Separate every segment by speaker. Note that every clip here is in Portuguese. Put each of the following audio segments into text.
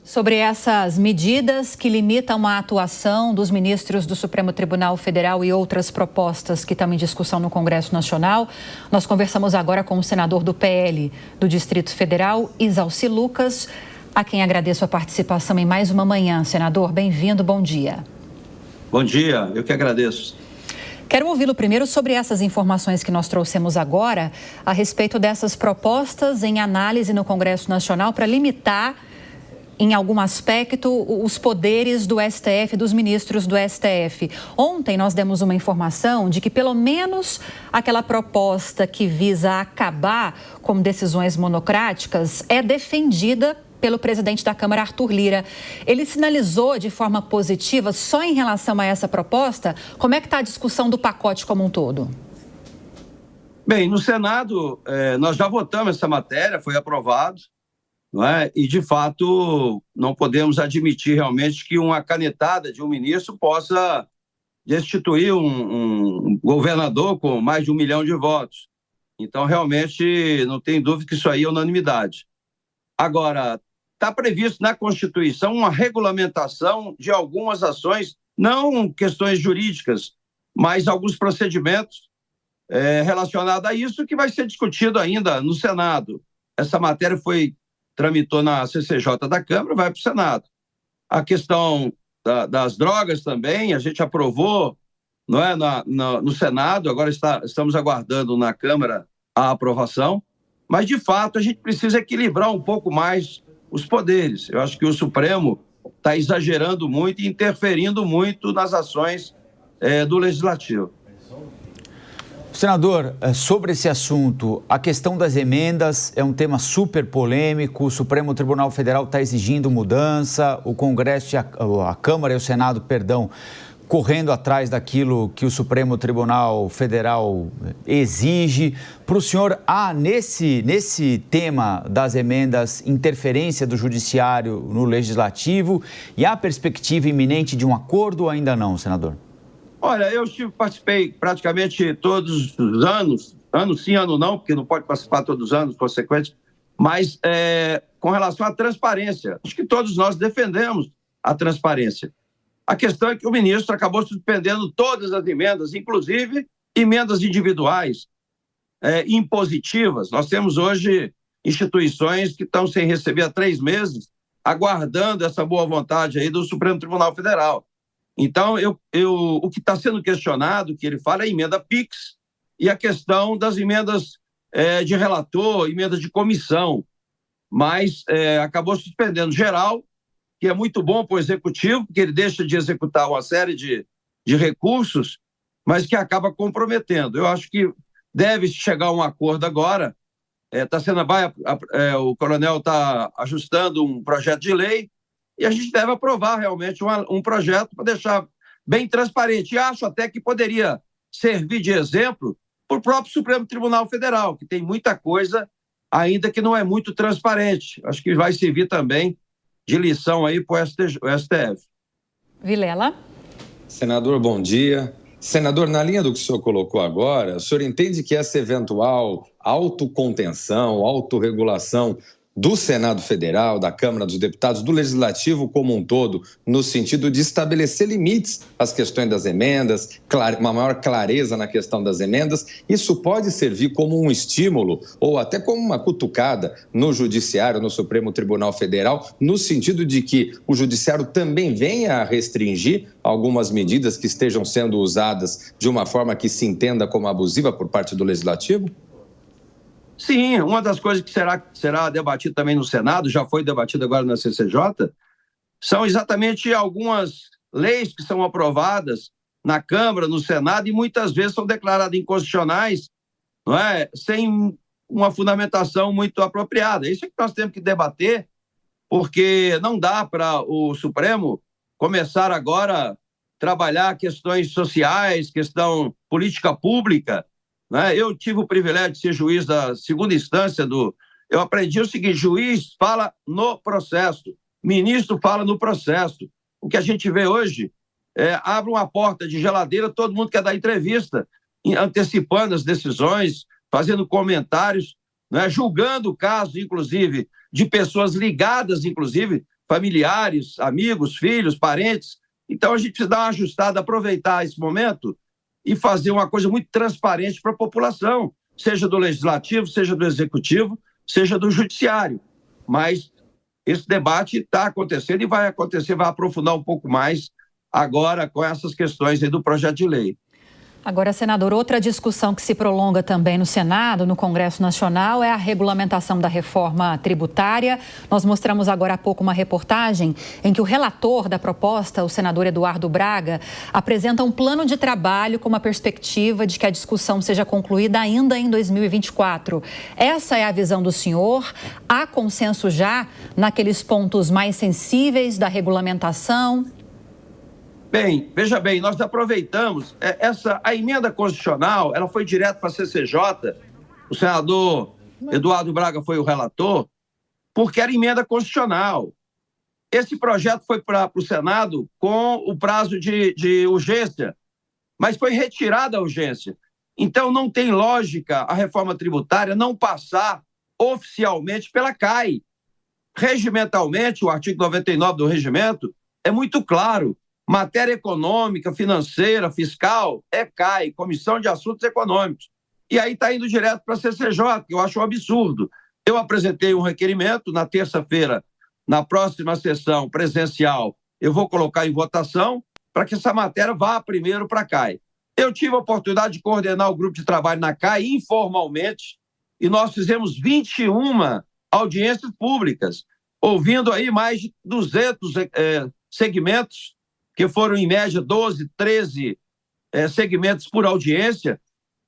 Speaker 1: Sobre essas medidas que limitam a atuação dos ministros do Supremo Tribunal Federal e outras propostas que estão em discussão no Congresso Nacional, nós conversamos agora com o senador do PL do Distrito Federal, Isalci Lucas, a quem agradeço a participação em mais uma manhã. Senador, bem-vindo, bom dia.
Speaker 2: Bom dia, eu que agradeço.
Speaker 1: Quero ouvi-lo primeiro sobre essas informações que nós trouxemos agora a respeito dessas propostas em análise no Congresso Nacional para limitar, em algum aspecto, os poderes do STF, dos ministros do STF. Ontem nós demos uma informação de que pelo menos aquela proposta que visa acabar com decisões monocráticas é defendida pelo presidente da Câmara, Arthur Lira. Ele sinalizou de forma positiva só em relação a essa proposta. Como é que está a discussão do pacote como um todo?
Speaker 2: Bem, no Senado, nós já votamos essa matéria, foi aprovado, não é? E, de fato, não podemos admitir realmente que uma canetada de um ministro possa destituir um governador com mais de 1 milhão de votos. Então, realmente, não tem dúvida que isso aí é unanimidade. Agora, está previsto na Constituição uma regulamentação de algumas ações, não questões jurídicas, mas alguns procedimentos relacionados a isso que vai ser discutido ainda no Senado. Essa matéria tramitou na CCJ da Câmara, vai para o Senado. A questão das drogas também, a gente aprovou, não é, no Senado, agora estamos aguardando na Câmara a aprovação, mas, de fato, a gente precisa equilibrar um pouco mais os poderes. Eu acho que o Supremo está exagerando muito e interferindo muito nas ações do Legislativo.
Speaker 3: Senador, sobre esse assunto, a questão das emendas é um tema super polêmico, o Supremo Tribunal Federal está exigindo mudança, o Congresso, a Câmara e o Senado, correndo atrás daquilo que o Supremo Tribunal Federal exige. Para o senhor, há nesse tema das emendas interferência do Judiciário no Legislativo e há perspectiva iminente de um acordo ou ainda não, senador?
Speaker 2: Olha, eu participei praticamente todos os anos, ano sim, ano não, porque não pode participar todos os anos, consequente, mas com relação à transparência, acho que todos nós defendemos a transparência. A questão é que o ministro acabou suspendendo todas as emendas, inclusive emendas individuais, impositivas. Nós temos hoje instituições que estão sem receber há 3 meses, aguardando essa boa vontade aí do Supremo Tribunal Federal. Então, o que está sendo questionado, que ele fala, é a emenda PIX e a questão das emendas de relator, emendas de comissão, mas acabou suspendendo geral, que é muito bom para o Executivo, porque ele deixa de executar uma série de recursos, mas que acaba comprometendo. Eu acho que deve chegar a um acordo agora. O coronel está ajustando um projeto de lei e a gente deve aprovar realmente um projeto para deixar bem transparente. E acho até que poderia servir de exemplo para o próprio Supremo Tribunal Federal, que tem muita coisa ainda que não é muito transparente. Acho que vai servir também de lição aí para o STF.
Speaker 1: Vilela.
Speaker 4: Senador, bom dia. Senador, na linha do que o senhor colocou agora, o senhor entende que essa eventual autocontenção, autorregulação do Senado Federal, da Câmara dos Deputados, do Legislativo como um todo, no sentido de estabelecer limites às questões das emendas, uma maior clareza na questão das emendas, isso pode servir como um estímulo ou até como uma cutucada no Judiciário, no Supremo Tribunal Federal, no sentido de que o Judiciário também venha a restringir algumas medidas que estejam sendo usadas de uma forma que se entenda como abusiva por parte do Legislativo?
Speaker 2: Sim, uma das coisas que será debatida também no Senado, já foi debatida agora na CCJ, são exatamente algumas leis que são aprovadas na Câmara, no Senado, e muitas vezes são declaradas inconstitucionais, não é? Sem uma fundamentação muito apropriada. Isso é que nós temos que debater, porque não dá para o Supremo começar agora a trabalhar questões sociais, questão política pública, né? Eu tive o privilégio de ser juiz da segunda instância Eu aprendi o seguinte: juiz fala no processo, ministro fala no processo. O que a gente vê hoje abre uma porta de geladeira, todo mundo quer dar entrevista, antecipando as decisões, fazendo comentários, né? Julgando casos, inclusive, de pessoas ligadas, inclusive, familiares, amigos, filhos, parentes. Então, a gente precisa dar uma ajustada, aproveitar esse momento e fazer uma coisa muito transparente para a população, seja do Legislativo, seja do Executivo, seja do Judiciário. Mas esse debate está acontecendo e vai acontecer, vai aprofundar um pouco mais agora com essas questões aí do projeto de lei.
Speaker 1: Agora, senador, outra discussão que se prolonga também no Senado, no Congresso Nacional, é a regulamentação da reforma tributária. Nós mostramos agora há pouco uma reportagem em que o relator da proposta, o senador Eduardo Braga, apresenta um plano de trabalho com uma perspectiva de que a discussão seja concluída ainda em 2024. Essa é a visão do senhor? Há consenso já naqueles pontos mais sensíveis da regulamentação?
Speaker 2: Bem, veja bem, nós aproveitamos a emenda constitucional, ela foi direto para a CCJ, o senador Eduardo Braga foi o relator, porque era emenda constitucional. Esse projeto foi para o Senado com o prazo de urgência, mas foi retirada a urgência. Então, não tem lógica a reforma tributária não passar oficialmente pela CAI. Regimentalmente, o artigo 99 do regimento é muito claro. Matéria econômica, financeira, fiscal, é CAI, Comissão de Assuntos Econômicos. E aí está indo direto para a CCJ, que eu acho um absurdo. Eu apresentei um requerimento na terça-feira, na próxima sessão presencial, eu vou colocar em votação para que essa matéria vá primeiro para a CAI. Eu tive a oportunidade de coordenar o grupo de trabalho na CAI informalmente e nós fizemos 21 audiências públicas, ouvindo aí mais de 200 segmentos, que foram, em média, 12, 13 segmentos por audiência.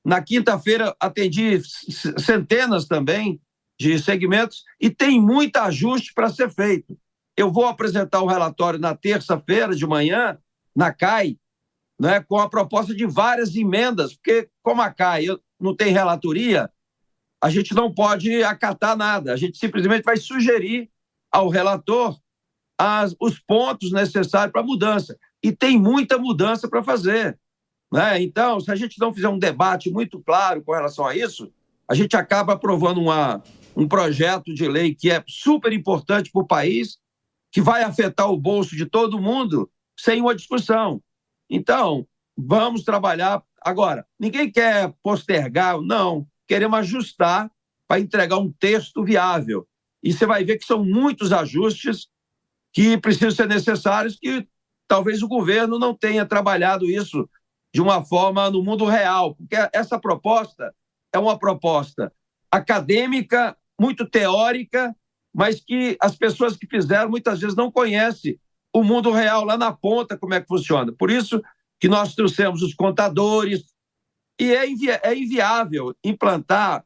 Speaker 2: Na quinta-feira, atendi centenas também de segmentos e tem muito ajuste para ser feito. Eu vou apresentar o relatório na terça-feira de manhã, na CAI, né, com a proposta de várias emendas, porque, como a CAI não tem relatoria, a gente não pode acatar nada. A gente simplesmente vai sugerir ao relator os pontos necessários para a mudança. E tem muita mudança para fazer, né? Então, se a gente não fizer um debate muito claro com relação a isso, a gente acaba aprovando um projeto de lei que é super importante para o país, que vai afetar o bolso de todo mundo, sem uma discussão. Então, vamos trabalhar. Agora, ninguém quer postergar, não. Queremos ajustar para entregar um texto viável. E você vai ver que são muitos ajustes que precisam ser necessários, que talvez o governo não tenha trabalhado isso de uma forma no mundo real, porque essa proposta é uma proposta acadêmica, muito teórica, mas que as pessoas que fizeram muitas vezes não conhecem o mundo real lá na ponta, como é que funciona. Por isso que nós trouxemos os contadores, e é inviável implantar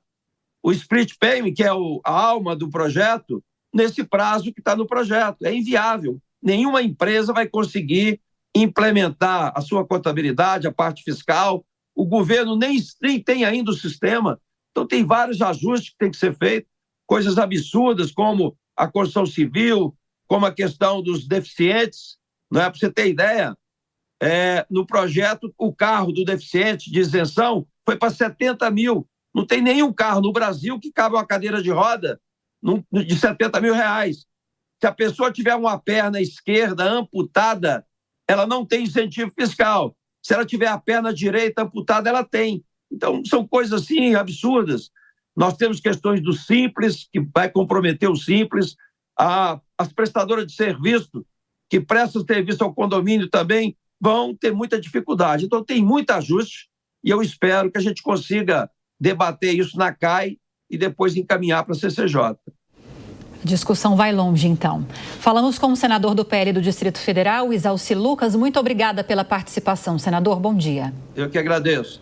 Speaker 2: o split payment, que é a alma do projeto, nesse prazo que está no projeto. É inviável. Nenhuma empresa vai conseguir implementar a sua contabilidade, a parte fiscal. O governo nem tem ainda o sistema. Então, tem vários ajustes que tem que ser feitos, coisas absurdas, como a construção civil, como a questão dos deficientes. Não é? Para você ter ideia, no projeto, o carro do deficiente de isenção foi para 70 mil. Não tem nenhum carro no Brasil que cabe uma cadeira de roda de 70 mil reais. Se a pessoa tiver uma perna esquerda amputada, ela não tem incentivo fiscal. Se ela tiver a perna direita amputada, ela tem. Então, são coisas assim absurdas. Nós temos questões do Simples, que vai comprometer o Simples. As prestadoras de serviço, que prestam serviço ao condomínio também, vão ter muita dificuldade. Então, tem muito ajuste e eu espero que a gente consiga debater isso na CAI e depois encaminhar para a CCJ.
Speaker 1: A discussão vai longe, então. Falamos com o senador do PL do Distrito Federal, Isalci Lucas. Muito obrigada pela participação, senador. Bom dia.
Speaker 2: Eu que agradeço.